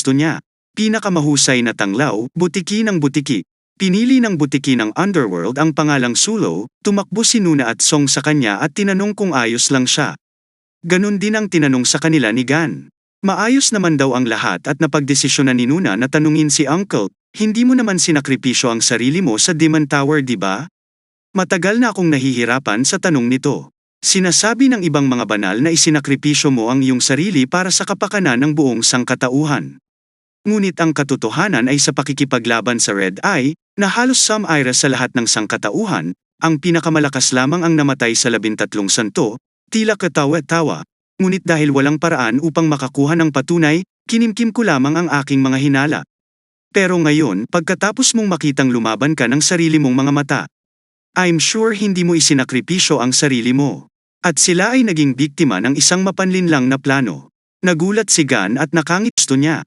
gusto niya. Pinakamahusay na tanglaw, butiki ng butiki. Pinili ng butiki ng underworld ang pangalang Sulo, tumakbo si Nuna at Song sa kanya at tinanong kung ayos lang siya. Ganon din ang tinanong sa kanila ni Gan. Maayos naman daw ang lahat at napagdesisyonan ni Nuna na tanungin si Uncle, hindi mo naman sinakripisyo ang sarili mo sa Demon Tower, di ba? Matagal na akong nahihirapan sa tanong nito. Sinasabi ng ibang mga banal na isinakripisyo mo ang iyong sarili para sa kapakanan ng buong sangkatauhan. Ngunit ang katotohanan ay sa pakikipaglaban sa Red Eye, na halos sum-ira sa lahat ng sangkatauhan, ang pinakamalakas lamang ang namatay sa 13 santo, tila katawa-tawa. Ngunit dahil walang paraan upang makakuha ng patunay, kinimkim ko lamang ang aking mga hinala. Pero ngayon, pagkatapos mong makitang lumaban ka ng sarili mong mga mata, I'm sure hindi mo isinakripisyo ang sarili mo. At sila ay naging biktima ng isang mapanlinlang na plano. Nagulat si Gan at nakangit gusto niya.